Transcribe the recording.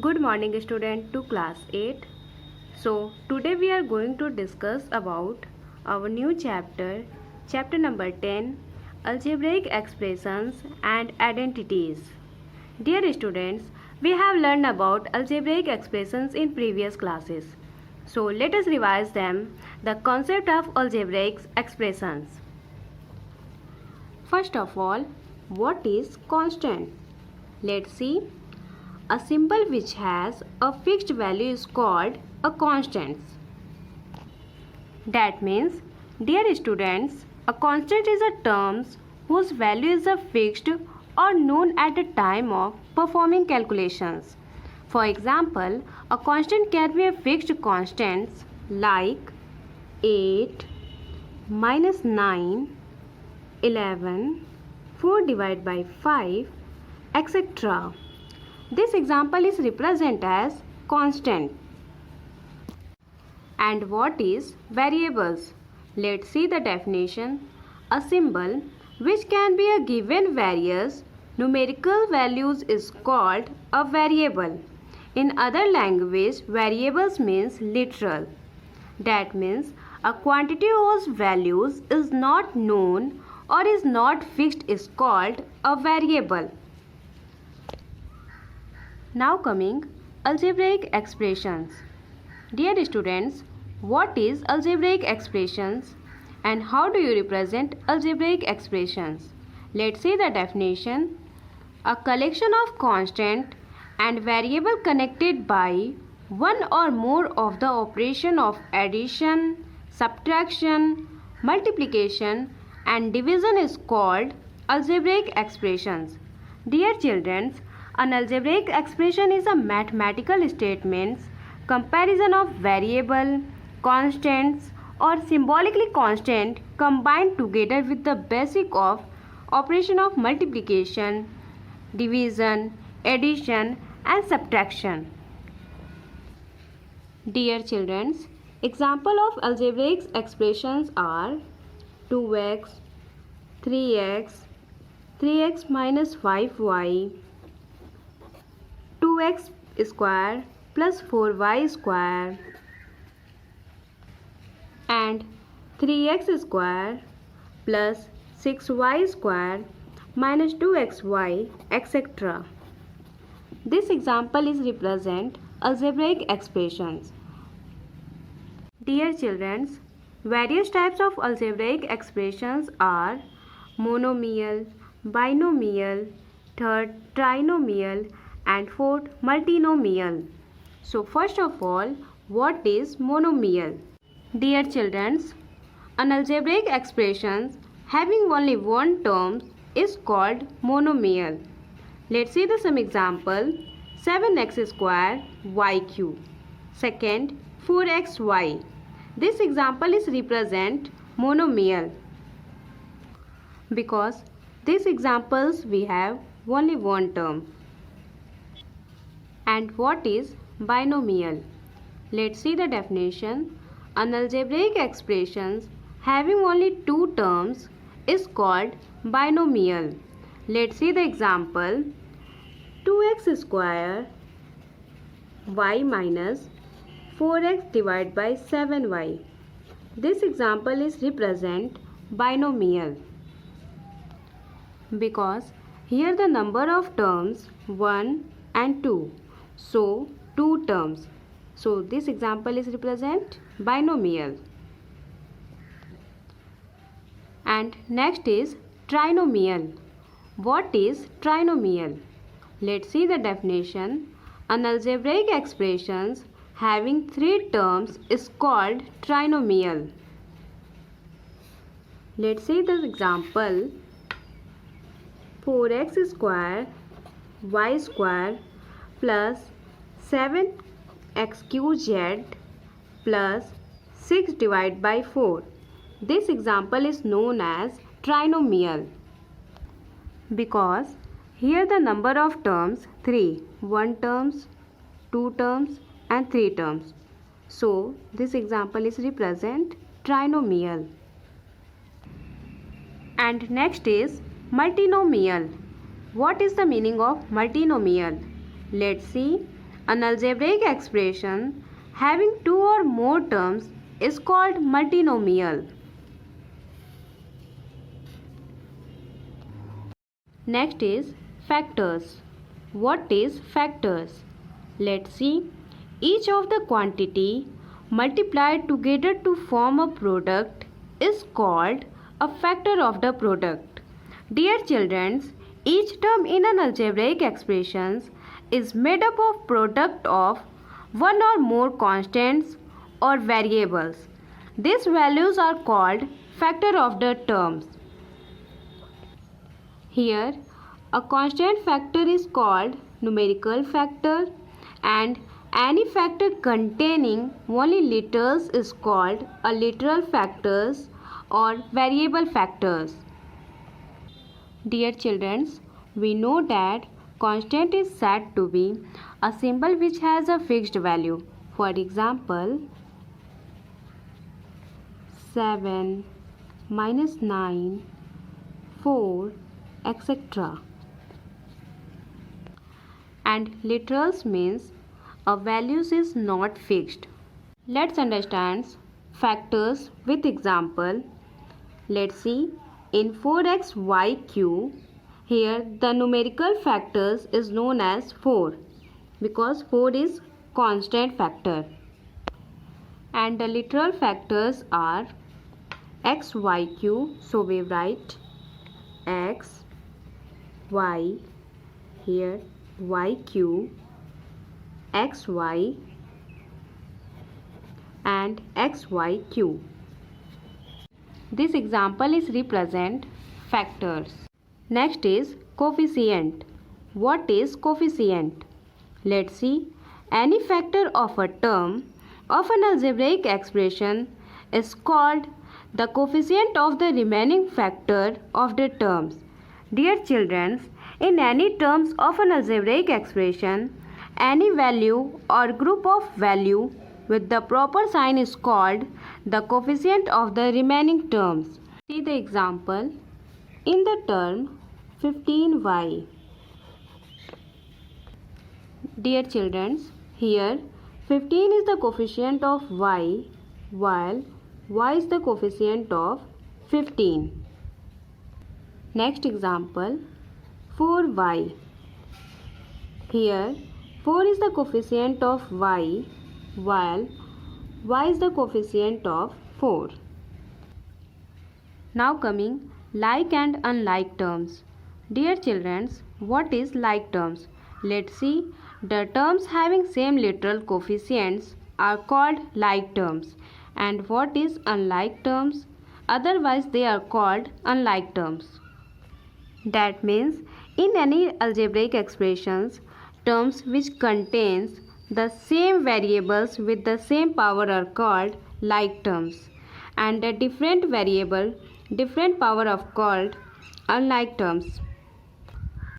Good morning student to class 8. So today we are going to discuss about our new chapter number 10, algebraic expressions and identities. Dear students, we have learned about algebraic expressions in previous classes. So let us revise them, the concept of algebraic expressions. First of all, what is constant? Let's see. A symbol which has a fixed value is called a constant. That means, dear students, a constant is a term whose value is a fixed or known at the time of performing calculations. For example, a constant can be a fixed constant like 8, minus 9, 11, 4 divided by 5, etc. This example is represented as constant. And what is variables? Let's see the definition. A symbol which can be a given various numerical values is called a variable. In other language, variables means literal. That means a quantity whose values is not known or is not fixed is called a variable. Now coming algebraic expressions. Dear students, what is algebraic expressions and how do you represent algebraic expressions? Let's see the definition. A collection of constant and variable connected by one or more of the operation of addition, subtraction, multiplication and division is called algebraic expressions. Dear children, an algebraic expression is a mathematical statement, comparison of variable, constants or symbolically constant combined together with the basic of operation of multiplication, division, addition and subtraction. Dear children, example of algebraic expressions are 2x, 3x, 3x minus 5y, 2x square plus 4y square and 3x square plus 6y square minus 2xy, etc. This example is represent algebraic expressions. Dear children, various types of algebraic expressions are monomial, binomial, third trinomial and fourth multinomial. So first of all, what is monomial? Dear children, an algebraic expression having only one term is called monomial. Let's see some example. 7x square y cube. Second, 4xy. This example is represent monomial because these examples we have only one term. And what is binomial? Let's see the definition. An algebraic expression having only two terms is called binomial. Let's see the example. 2x square y minus 4x divided by 7y. This example is represent binomial because here the number of terms 1 and 2. So, two terms. So, this example is represent binomial. And next is trinomial. What is trinomial? Let's see the definition. An algebraic expression having three terms is called trinomial. Let's see the example. 4x square y square plus 7xqz plus 6 divided by 4. This example is known as trinomial because here the number of terms 3. 1 terms, 2 terms and 3 terms. So this example is represent trinomial. And next is multinomial. What is the meaning of multinomial? Let's see. An algebraic expression having two or more terms is called multinomial. Next is factors. What is factors? Let's see. Each of the quantity multiplied together to form a product is called a factor of the product. Dear children, each term in an algebraic expression is made up of product of one or more constants or variables. These values are called factor of the terms. Here, a constant factor is called numerical factor, and any factor containing only letters is called a literal factors or variable factors. Dear children, we know that constant is said to be a symbol which has a fixed value. For example, 7, -9, 4, etc. And literals means a values is not fixed. Let's understand factors with example. Let's see. In 4xy3, here the numerical factors is known as 4 because 4 is constant factor. And the literal factors are xy3, so we write x, y, here yq, xy and xyq. This example is represent factors. Next is coefficient. What is coefficient? Let's see. Any factor of a term of an algebraic expression is called the coefficient of the remaining factor of the terms. Dear children, in any terms of an algebraic expression, any value or group of value with the proper sign is called the coefficient of the remaining terms. See the example. In the term 15y. Dear children, here 15 is the coefficient of y while y is the coefficient of 15. Next example, 4y. Here 4 is the coefficient of y while y is the coefficient of 4. Now coming like and unlike terms. Dear children, what is like terms? Let's see. The terms having same literal coefficients are called like terms. And what is unlike terms? Otherwise they are called unlike terms. That means in any algebraic expressions, terms which contains the same variables with the same power are called like terms, and the different variable, different power are called unlike terms.